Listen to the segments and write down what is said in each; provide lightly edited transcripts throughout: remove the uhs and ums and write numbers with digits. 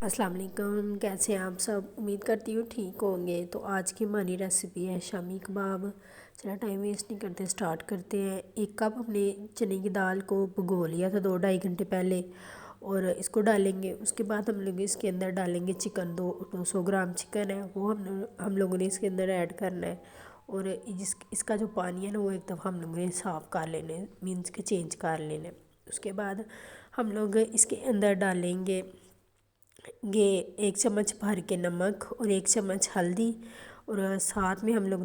अस्सलाम वालेकुम। कैसे हैं आप सब? उम्मीद करती हूँ ठीक होंगे। तो आज की हमारी रेसिपी है शामी कबाब। चला टाइम वेस्ट नहीं करते, स्टार्ट करते हैं। 1 कप हमने चने की दाल को भिगो लिया था 2-2.5 घंटे पहले, और इसको डालेंगे। उसके बाद हम लोग इसके अंदर डालेंगे चिकन। 200 ग्राम चिकन है, वो हम लोगों ने इसके अंदर ऐड करना है। और इसका जो पानी है ना, वो एक दफ़ा हम लोगों ने साफ़ कर लेना है, मीन्स के चेंज कर लेना है। उसके बाद हम लोग इसके अंदर डालेंगे 1 चम्मच भर के नमक और 1 चम्मच हल्दी, और साथ में हम लोग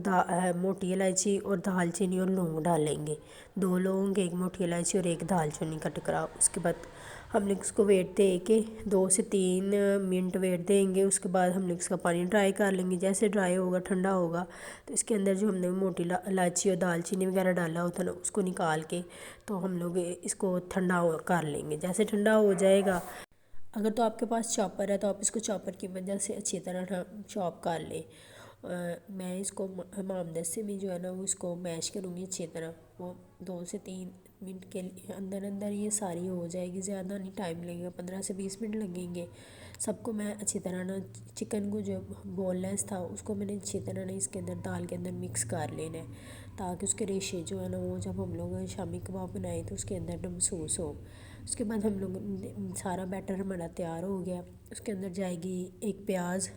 मोटी इलायची और दालचीनी और लौंग डालेंगे। 2 लौंग, 1 मोटी इलायची और 1 दालचीनी का टुकड़ा। उसके बाद हम लोग इसको वेट दे के 2 से 3 मिनट वेट देंगे। उसके बाद हम लोग इसका पानी ड्राई कर लेंगे। जैसे ड्राई होगा, ठंडा होगा, तो इसके अंदर जो हमने मोटी इलायची और दालचीनी वगैरह डाला होता ना, उसको निकाल के तो हम लोग इसको ठंडा कर लेंगे। जैसे ठंडा हो जाएगा, अगर तो आपके पास चॉपर है तो आप इसको चॉपर की मदद से अच्छी तरह चॉप कर लें। मैं इसको मामदद से भी जो है ना, वो इसको मैश करूँगी अच्छी तरह। वो 2 से 3 मिनट के अंदर अंदर ये सारी हो जाएगी, ज़्यादा नहीं टाइम लगेगा, 15 से 20 मिनट लगेंगे। सबको मैं अच्छी तरह ना, चिकन को जो बोनलेस था उसको मैंने अच्छी तरह ना इसके अंदर दाल के अंदर मिक्स कर लेना है, ताकि उसके रेशे जो है ना, वो जब हम लोग शामी कबाब बनाए तो उसके अंदर ना महसूस हो। उसके बाद हम लोग सारा बैटर हमारा तैयार हो गया। उसके अंदर जाएगी 1 प्याज,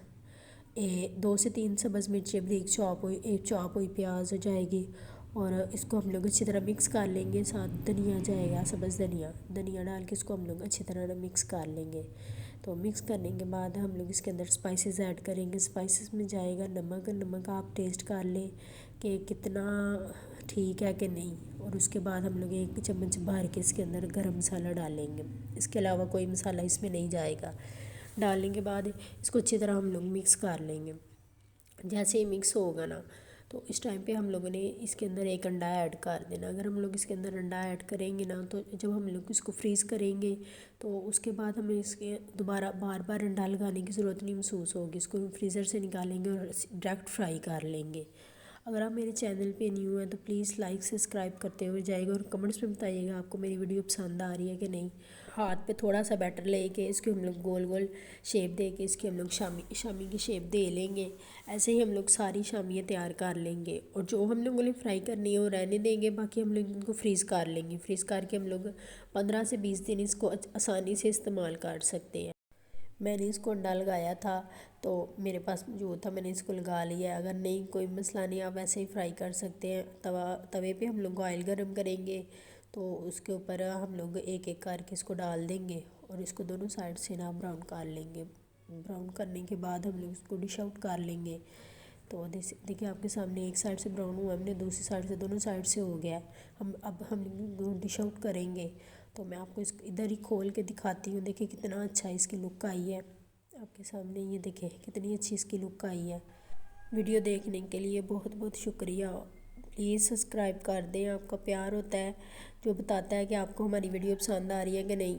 2 से 3 सब्ज़ मिर्चें बारीक चॉप हुई प्याज हो जाएगी, और इसको हम लोग अच्छी तरह मिक्स कर लेंगे। साथ धनिया जाएगा, सब्ज़ धनिया डाल के इसको हम लोग अच्छी तरह मिक्स कर लेंगे। तो मिक्स करने के बाद हम लोग इसके अंदर स्पाइसेस ऐड करेंगे। स्पाइसेस में जाएगा नमक आप टेस्ट कर लें कि कितना ठीक है कि नहीं। और उसके बाद हम लोग 1 चम्मच भर के इसके अंदर गरम मसाला डालेंगे। इसके अलावा कोई मसाला इसमें नहीं जाएगा। डालने के बाद इसको अच्छी तरह हम लोग मिक्स कर लेंगे। जैसे ही मिक्स होगा ना, तो इस टाइम पे हम लोगों ने इसके अंदर 1 अंडा ऐड कर देना। अगर हम लोग इसके अंदर अंडा ऐड करेंगे ना, तो जब हम लोग इसको फ्रीज़ करेंगे तो उसके बाद हमें इसके दोबारा बार बार अंडा लगाने की ज़रूरत नहीं महसूस होगी। इसको हम फ्रीज़र से निकालेंगे और डायरेक्ट फ्राई कर लेंगे। अगर आप मेरे चैनल पे न्यू हैं तो प्लीज़ लाइक सब्सक्राइब करते हुए जाइएगा, और कमेंट्स में बताइएगा आपको मेरी वीडियो पसंद आ रही है कि नहीं। हाथ पे थोड़ा सा बैटर लेके इसके हम लोग गोल गोल शेप दे के इसकी हम लोग शामी की शेप दे लेंगे। ऐसे ही हम लोग सारी शामियाँ तैयार कर लेंगे, और जो हम लोगों ने फ्राई करनी है वो रहने देंगे, बाकी हम लोग इनको फ्रीज़ कर लेंगे। फ्रीज़ करके हम लोग 15 से 20 दिन इसको आसानी से इस्तेमाल कर सकते हैं। मैंने इसको अंडा लगाया था, तो मेरे पास जो था मैंने इसको लगा लिया है। अगर नहीं, कोई मसला नहीं, आप ऐसे ही फ्राई कर सकते हैं। तवे पे हम लोग ऑयल गरम करेंगे, तो उसके ऊपर हम लोग एक एक करके इसको डाल देंगे, और इसको दोनों साइड से ना ब्राउन कर लेंगे। ब्राउन करने के बाद हम लोग इसको डिश आउट कर लेंगे। तो देखिए आपके सामने एक साइड से ब्राउन हुआ, हमने दूसरी साइड से, दोनों साइड से हो गया है। हम डिश आउट करेंगे। तो मैं आपको इस इधर ही खोल के दिखाती हूँ। देखिए कितना अच्छा इसकी लुक आई है आपके सामने। ये देखिए कितनी अच्छी इसकी लुक आई है। वीडियो देखने के लिए बहुत बहुत शुक्रिया। प्लीज़ सब्सक्राइब कर दें, आपका प्यार होता है जो बताता है कि आपको हमारी वीडियो पसंद आ रही है कि नहीं।